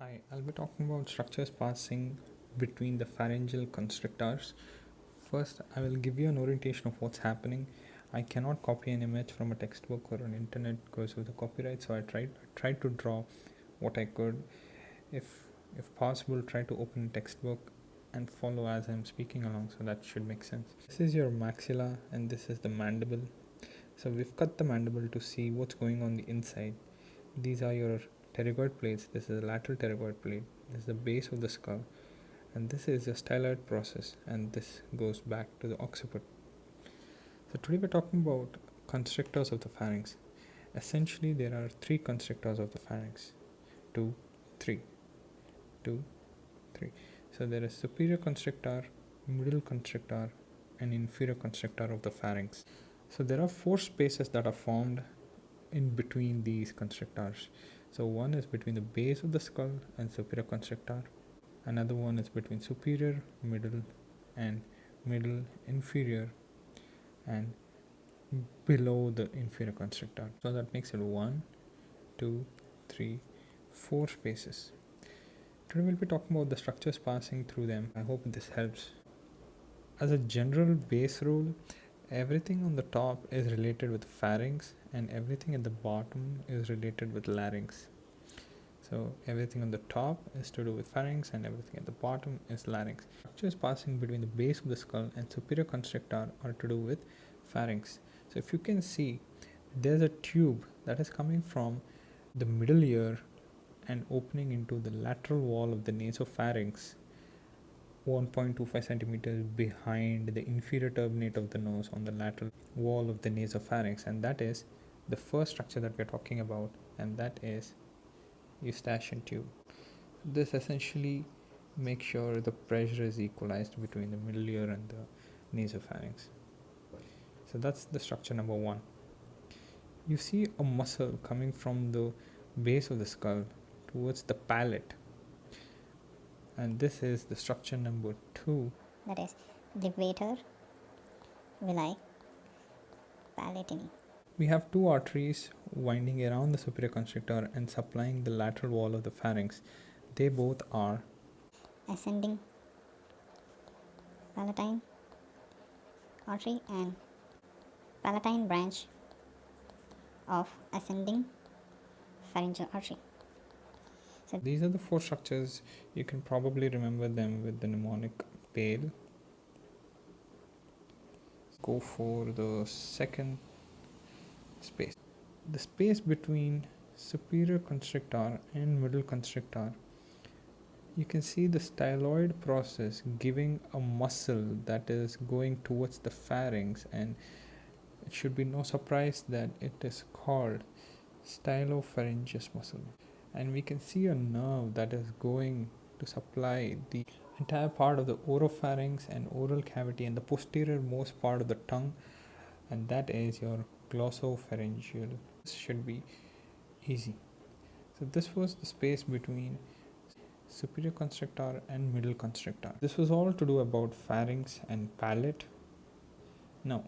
I'll be talking about structures passing between the pharyngeal constrictors. First, I will give you an orientation of what's happening. I cannot copy an image from a textbook or an internet because of the copyright, so I tried to draw what I could. If if possible, try to open a textbook and follow as I'm speaking along, so that should make sense. This is your maxilla and this is the mandible. So we've cut the mandible to see what's going on the inside. These are your pterygoid plates. This is the lateral pterygoid plate. This is the base of the skull, and this is the styloid process, and this goes back to the occiput. So today we're talking about constrictors of the pharynx. Essentially, there are three constrictors of the pharynx: two, three, two, three. So there is superior constrictor, middle constrictor, and inferior constrictor of the pharynx. So there are four spaces that are formed in between these constrictors. So one is between the base of the skull and superior constrictor. Another one is between superior, and middle, inferior, and below the inferior constrictor. So that makes it 1, 2, 3, 4 spaces. Today we'll be talking about the structures passing through them. I hope this helps. As a general base rule, everything on the top is related with pharynx and everything at the bottom is related with larynx. So everything on the top is to do with pharynx and everything at the bottom is larynx. Structures passing between the base of the skull and superior constrictor are to do with pharynx. So if you can see, there's a tube that is coming from the middle ear and opening into the lateral wall of the nasopharynx 1.25 centimeters behind the inferior turbinate of the nose on the lateral wall of the nasopharynx, and that is the first structure that we're talking about, and that is eustachian tube. This essentially makes sure the pressure is equalized between the middle ear and the nasopharynx. So that's the structure number 1. You see a muscle coming from the base of the skull towards the palate, and this is the structure number 2, that is the vater villi palatini. We have two arteries winding around the superior constrictor and supplying the lateral wall of the pharynx. They both are Ascending palatine artery and palatine branch of ascending pharyngeal artery. So these are the four structures. You can probably remember them with the mnemonic PALE. Go for the second space. The space between superior constrictor and middle constrictor, you can see the styloid process giving a muscle that is going towards the pharynx, and it should be no surprise that it is called stylopharyngeus muscle. And we can see a nerve that is going to supply the entire part of the oropharynx and oral cavity and the posterior most part of the tongue, and that is your glossopharyngeal. This should be easy. So this was the space between superior constrictor and middle constrictor. This was all to do about pharynx and palate. Now,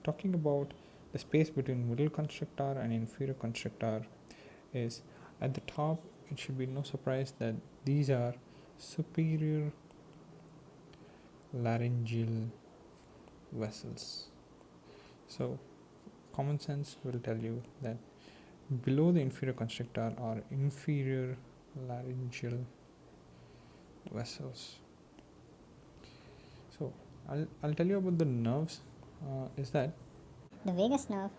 talking about the space between middle constrictor and inferior constrictor is at the top. It should be no surprise that these are superior laryngeal vessels. So common sense will tell you that below the inferior constrictor are inferior laryngeal vessels. So I'll tell you about the nerves. Is that the vagus nerve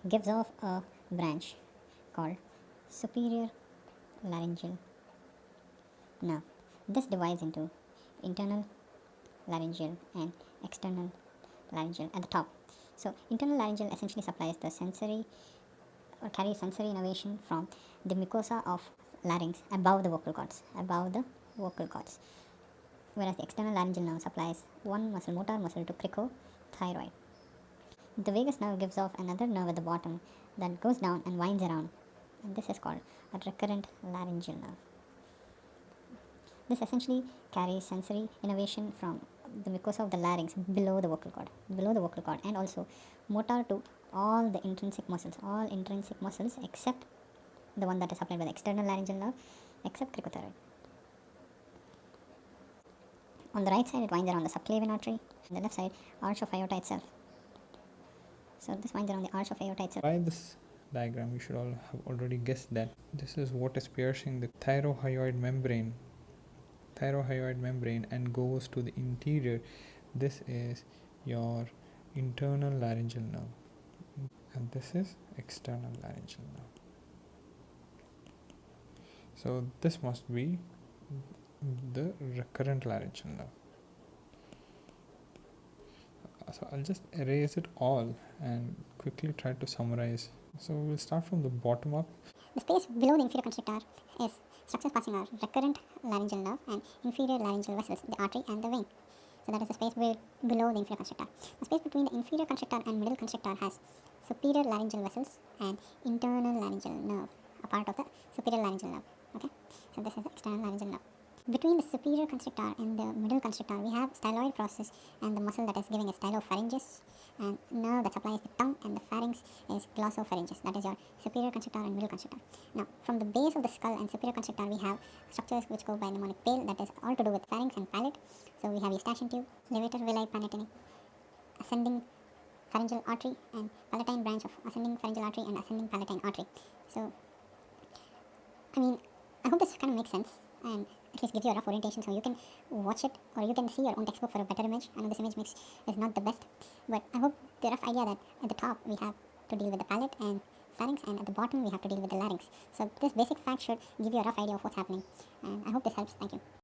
gives off a branch called superior laryngeal nerve. This divides into internal laryngeal and external laryngeal at the top. So internal laryngeal essentially supplies the sensory or carries sensory innervation from the mucosa of larynx above the vocal cords, whereas the external laryngeal nerve supplies one motor muscle to cricothyroid. The vagus nerve gives off another nerve at the bottom that goes down and winds around, and this is called a recurrent laryngeal nerve. This essentially carries sensory innervation from the mucosa of the larynx below the vocal cord, and also motor to all intrinsic muscles except the one that is supplied by the external laryngeal nerve, except cricothyroid. On the right side, it winds around the subclavian artery. On the left side, arch of aorta itself. So this winds around the arch of aorta itself. By this diagram, you should all have already guessed that this is what is piercing the thyrohyoid membrane and goes to the interior. This is your internal laryngeal nerve, and this is external laryngeal nerve. So this must be the recurrent laryngeal nerve. So I'll just erase it all and quickly try to summarize. So we'll start from the bottom up. The space below the inferior constrictor is structures passing our recurrent laryngeal nerve and inferior laryngeal vessels, the artery and the vein. So that is the space below the inferior constrictor. The space between the inferior constrictor and middle constrictor has superior laryngeal vessels and internal laryngeal nerve, a part of the superior laryngeal nerve. Okay, so this is the external laryngeal nerve. Between the superior constrictor and the middle constrictor, we have styloid process and the muscle that is giving a stylopharyngeus, and nerve that supplies the tongue, and the pharynx is glossopharyngeus. That is your superior constrictor and middle constrictor. Now, from the base of the skull and superior constrictor, we have structures which go by mnemonic PALE, that is all to do with pharynx and palate. So we have eustachian tube, levator villi palatini, ascending pharyngeal artery, and palatine branch of ascending pharyngeal artery and ascending palatine artery. So, I hope this kind of makes sense and at least gives you a rough orientation so you can watch it or you can see your own textbook for a better image. I know this image is not the best, but I hope the rough idea that at the top we have to deal with the palate and pharynx, and at the bottom we have to deal with the larynx. So this basic fact should give you a rough idea of what's happening, and I hope this helps. Thank you.